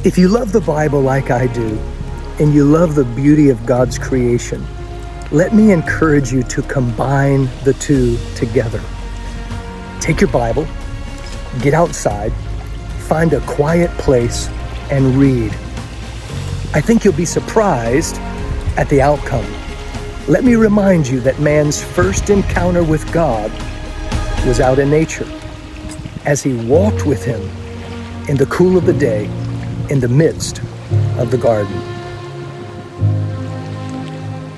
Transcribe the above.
If you love the Bible like I do, and you love the beauty of God's creation, let me encourage you to combine the two together. Take your Bible, get outside, find a quiet place, and read. I think you'll be surprised at the outcome. Let me remind you that man's first encounter with God was out in nature, as he walked with him in the cool of the day in the midst of the garden.